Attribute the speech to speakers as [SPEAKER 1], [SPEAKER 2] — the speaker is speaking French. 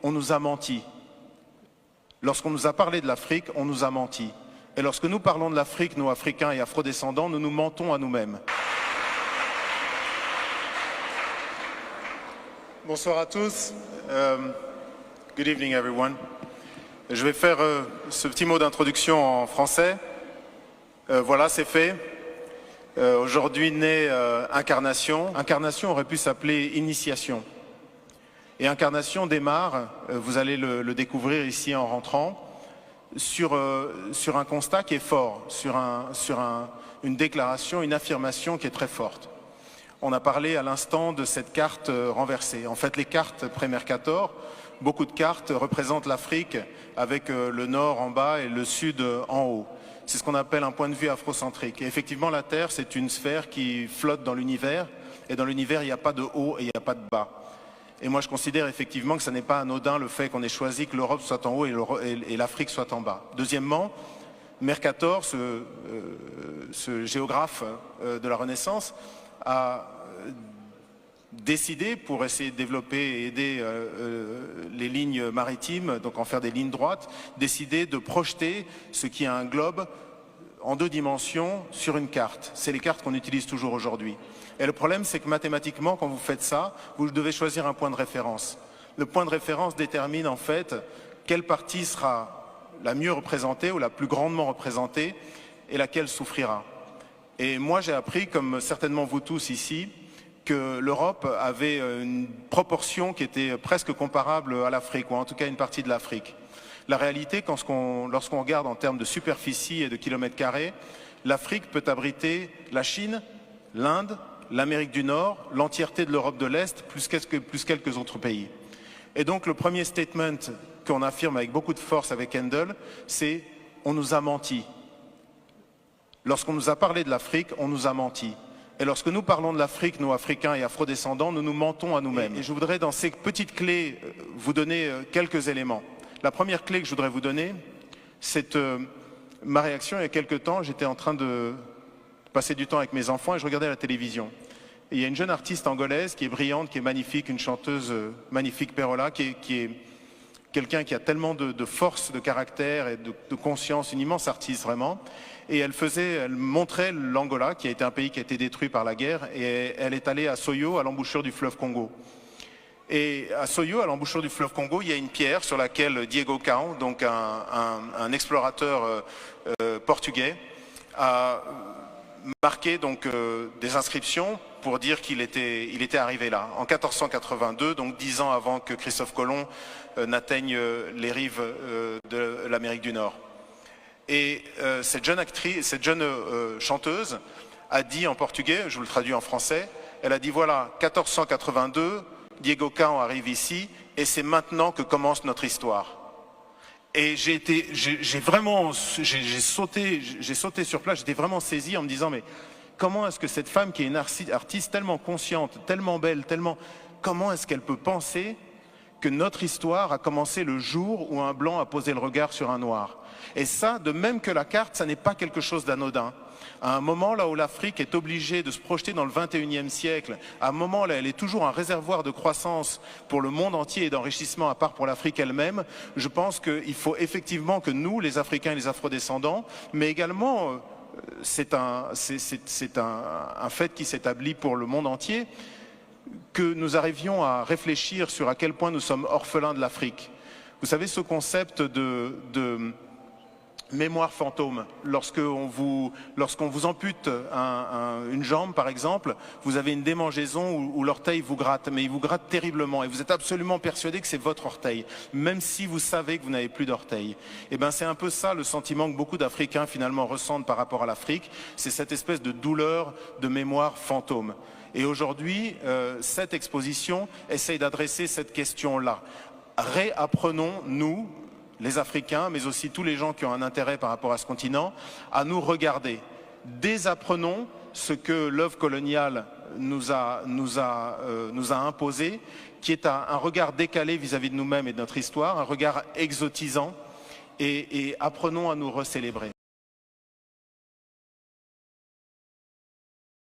[SPEAKER 1] on nous a menti. Lorsqu'on nous a parlé de l'Afrique, on nous a menti. Et lorsque nous parlons de l'Afrique, nous, Africains et Afrodescendants, nous nous mentons à nous-mêmes. Bonsoir à tous. Good evening, everyone. Je vais faire ce petit mot d'introduction en français. Voilà, c'est fait. Aujourd'hui naît Incarnation. Incarnation aurait pu s'appeler Initiation. Et Incarnation démarre, vous allez le découvrir ici en rentrant, sur un constat qui est fort, sur une déclaration, une affirmation qui est très forte. On a parlé à l'instant de cette carte renversée. En fait, les cartes pré-Mercator, beaucoup de cartes représentent l'Afrique avec le nord en bas et le sud en haut. C'est ce qu'on appelle un point de vue afrocentrique. Et effectivement, la Terre, c'est une sphère qui flotte dans l'univers. Et dans l'univers, il n'y a pas de haut et il n'y a pas de bas. Et moi, je considère effectivement que ce n'est pas anodin le fait qu'on ait choisi que l'Europe soit en haut et l'Afrique soit en bas. Deuxièmement, Mercator, ce géographe de la Renaissance, a décidé, pour essayer de développer et aider les lignes maritimes, donc en faire des lignes droites, décidé de projeter ce qui est un globe en 2 dimensions sur une carte. C'est les cartes qu'on utilise toujours aujourd'hui. Et le problème, c'est que mathématiquement, quand vous faites ça, vous devez choisir un point de référence. Le point de référence détermine en fait quelle partie sera la mieux représentée ou la plus grandement représentée et laquelle souffrira. Et moi, j'ai appris, comme certainement vous tous ici, que l'Europe avait une proportion qui était presque comparable à l'Afrique, ou en tout cas une partie de l'Afrique. La réalité, lorsqu'on regarde en termes de superficie et de kilomètres carrés, l'Afrique peut abriter la Chine, l'Inde, l'Amérique du Nord, l'entièreté de l'Europe de l'Est, plus quelques autres pays. Et donc le premier statement qu'on affirme avec beaucoup de force avec Handel, c'est « on nous a menti ». Lorsqu'on nous a parlé de l'Afrique, on nous a menti. Et lorsque nous parlons de l'Afrique, nous, Africains et Afrodescendants, nous nous mentons à nous-mêmes. Et je voudrais, dans ces petites clés, vous donner quelques éléments. La première clé que je voudrais vous donner, c'est ma réaction il y a quelques temps. J'étais en train de passer du temps avec mes enfants et je regardais la télévision. Et il y a une jeune artiste angolaise qui est brillante, qui est magnifique, une chanteuse magnifique, Perola, qui est quelqu'un qui a tellement de force, de caractère et de conscience, une immense artiste vraiment. Et elle montrait l'Angola, qui a été un pays qui a été détruit par la guerre, et elle est allée à Soyo, à l'embouchure du fleuve Congo. Et à Soyo, à l'embouchure du fleuve Congo, il y a une pierre sur laquelle Diego Cao, donc un explorateur portugais, a marqué donc des inscriptions pour dire qu'il était arrivé là, en 1482, donc 10 ans avant que Christophe Colomb n'atteigne les rives de l'Amérique du Nord. Et cette jeune chanteuse a dit en portugais, je vous le traduis en français, elle a dit voilà, 1482, Diego Cao arrive ici et c'est maintenant que commence notre histoire. Et j'ai sauté sur place, j'étais vraiment saisi en me disant mais comment est-ce que cette femme qui est une artiste tellement consciente, tellement belle, comment est-ce qu'elle peut penser que notre histoire a commencé le jour où un blanc a posé le regard sur un noir? Et ça, de même que la carte, ça n'est pas quelque chose d'anodin. À un moment là où l'Afrique est obligée de se projeter dans le 21e siècle, à un moment là elle est toujours un réservoir de croissance pour le monde entier et d'enrichissement à part pour l'Afrique elle-même, je pense qu'il faut effectivement que nous, les Africains et les Afrodescendants, mais également, c'est un fait qui s'établit pour le monde entier, que nous arrivions à réfléchir sur à quel point nous sommes orphelins de l'Afrique. Vous savez, ce concept de mémoire fantôme, lorsqu'on vous ampute une jambe par exemple, vous avez une démangeaison où l'orteil vous gratte, mais il vous gratte terriblement et vous êtes absolument persuadé que c'est votre orteil, même si vous savez que vous n'avez plus d'orteil. Et bien c'est un peu ça le sentiment que beaucoup d'Africains finalement ressentent par rapport à l'Afrique, c'est cette espèce de douleur de mémoire fantôme. Et aujourd'hui, cette exposition essaye d'adresser cette question-là. Réapprenons, nous, les Africains, mais aussi tous les gens qui ont un intérêt par rapport à ce continent, à nous regarder. Désapprenons ce que l'œuvre coloniale nous a imposé, qui est un regard décalé vis-à-vis de nous-mêmes et de notre histoire, un regard exotisant, et apprenons à nous recélébrer.